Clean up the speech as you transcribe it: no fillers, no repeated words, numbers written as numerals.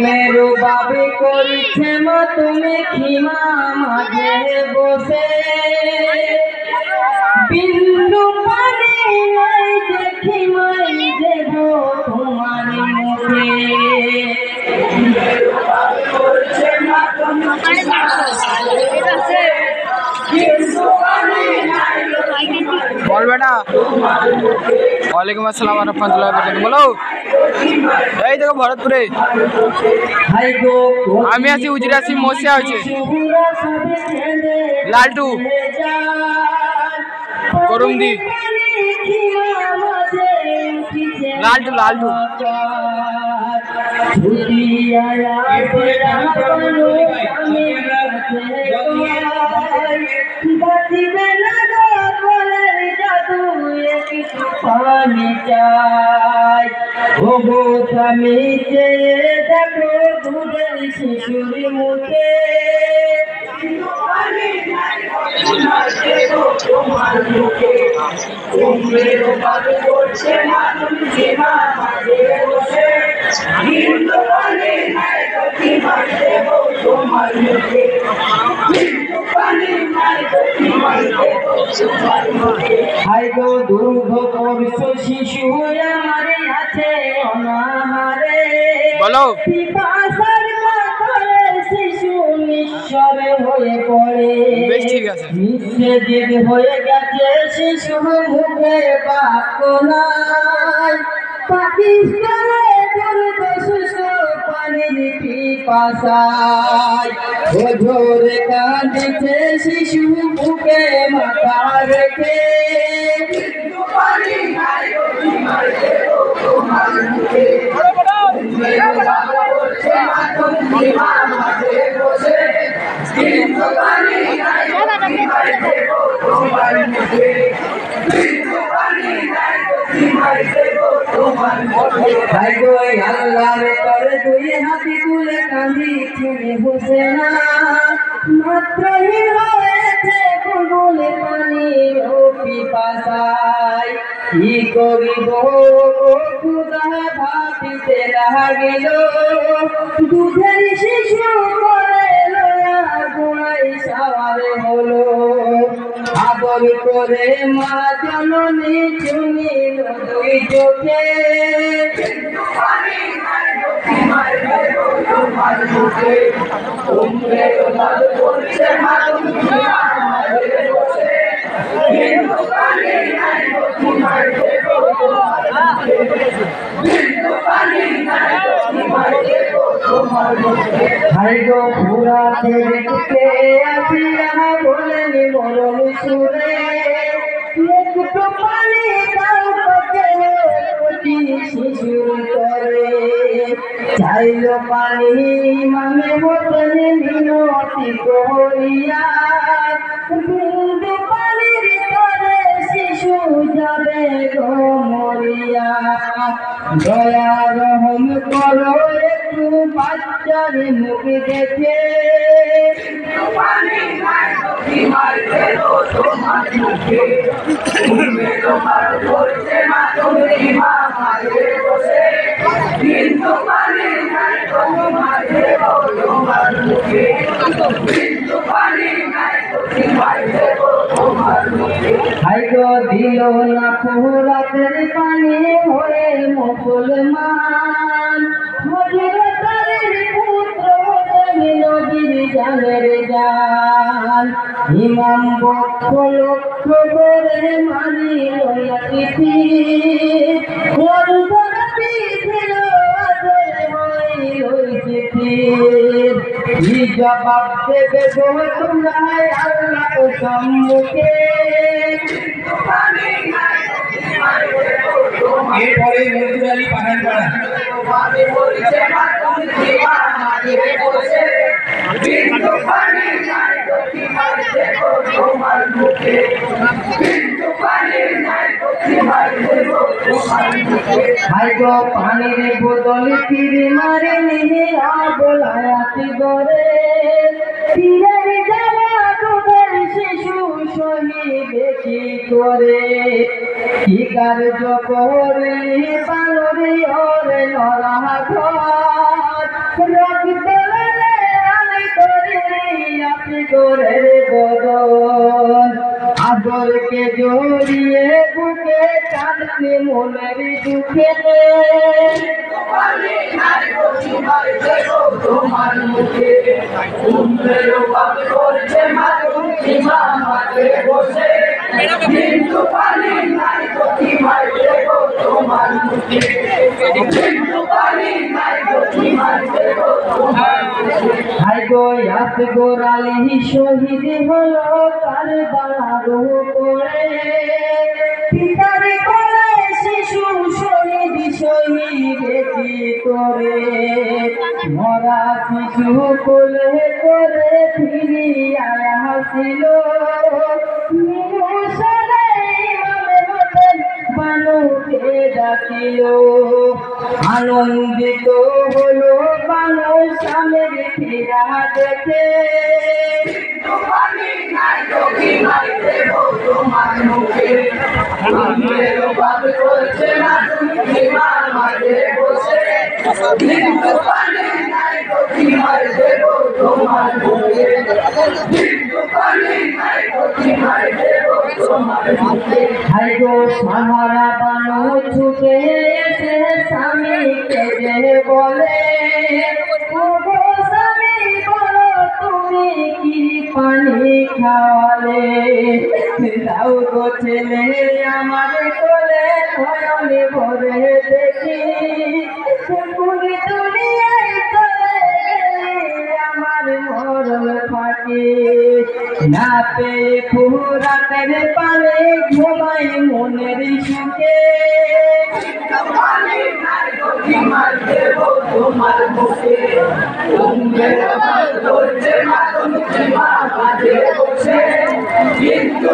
মেরু বাবে করছে মা তুমি খিমা মাঝে বসে বিন্দু পানি নাই দেখি মাই দেব তোমার মুখে बोल बेटा वालेकुम अस्सलाम रहमतुल्लाहि व बरकातहू बोलो এই দেখো ভরতপুরে আমি আছি উজিরাসি মসিয়া হচ্ছে লালটু করুমদি লালটু লালটু पानी चाय हो स्वामी চেয়ে দেখো দুধের শিশুর মুখে তোমার মুখে তোমার বাবা করছে না তুমি সেবা মাঝে বসে হিন্দু পানি নাই তো কি মাঝে তোমার মুখে হিন্দু পানি নাই তো কি মাঝে তোমার মুখে হাই গো দুর্গ করছ শিশু আমারে আছে অনাহারে বলো পিপাসার কাতরে শিশু নিঃস্বর হয়ে পড়ে বেশ ঠিক আছে নিঃস্ব হয়ে গেছে শিশু মুখে বাক্য নাই পাকিস্তানে দুর্গ শিশু পানির পিপাসায় ঝরে কাঁদছে শিশু বুকে মাথা রেখে পানি নাই তোমার তোমার মুখে আল্লাহর করে দুই হাতি তুলে কাঁদি ছেড়ে বসে না মাত্রই হয়েছে ফুল পানির পিপাসায় কি করিব খুদা ভাবিতে লাগিল দুধের শিশু করে লয়া গুড়াই সাওয়ারে হলো আদর করে মা জননী চুমিল দুই চোখে তোমার মুখে তোমরে তোমার করছে মা তুমি আমাদের বসে হিন্দু পানি নাই তোমার দেব হিন্দু পানি নাই তোমার মুখে হাই গো পুরা দেখতে আসিয়া বলেন মরণ সুরে একটু পানি দাও তোকে কোটি শিশুর তরে চাইল পানি মানে বসেন মিনতি করিয়া বিন্দু পানির তরে শিশু যাবে গো মরিয়া দয়া রহম করো একটু বাচ্চার মুখ দেখে পানি নাই তোমার দেব তোমার মুখে তোমার বলছে মা তুমি মা মাঝে বসে কিন্তু পানি নাই তোমার দেব তোমার মুখে কিন্তু পানি নাই তোমার দেব তোমার মুখে হাই গো দিল না ফুরাতের পানি হয়ে মুসলমান হযরতের পুত্র নবীর জানের জান ইমাম বক্ষ লক্ষ করে মারি লয়াতি ওর বিধের আদর হয় লইতি ই জবাব দেবে গো তোমরা আল্লাহ সম্মুখে এরপরে মনসুর আলী পাহাড়পাড়া পানির বোতল তীরে মারে নিয়ে বলায়াতি গরে তীরের যারা তোদের শিশু শহীদে কি করে কি কার্য করলি বানরে ওরে নরা ঘর রক্ত রানি করলি আপনি করে বদন আদরকে জড়িয়ে বুকে কাঁদতে মনের দুঃখে তোমার মুখে উম্মের বাপ করছে মাতুম সীমা মাঠে বসে কিন্তু পানি নাই তো কি মার দেব তোমার মুখে কিন্তু পানি নাই তো কি মার দেব তোমার মুখে হাই গো ইয়াত গোরালি শহীদ হলো কারবালার উপরে পিতার কোলে শিশু শহীদ শহীদে কি করে মরা শিশু কোলে করে ফিরিয়া আসিল নিমুষরে ইমামে হোসেন বানুকে ডাকিল আনন্দিত হলো বানু স্বামীর ফিরা দেখে তোমার মুখে উম্মের বাপ করছে মাতুম সীমা মাঠে বসে কিন্তু পানি নাই তো কি মার দেব তোমার মুখে কিন্তু পানি নাই তো কি মার দেব তোমার মুখে হাই গো সাহারা বানু ছুটে এসে স্বামীকে যে বলে ও গো স্বামী বলো তুমি কি পানি খাওয়ালে দাও গো ছেলে আমার কোলে নয়নে ভরে দেখি তুমি দুনিয়ায় চলে গেলে আমার মরণ ফাঁকি না পেয়ে ফুরাতের পালে ঘুমাই মনের সুখে তোমার মুখে উম্মের বাপ করছে মাতুম সীমা মাঠে বসে কিন্তু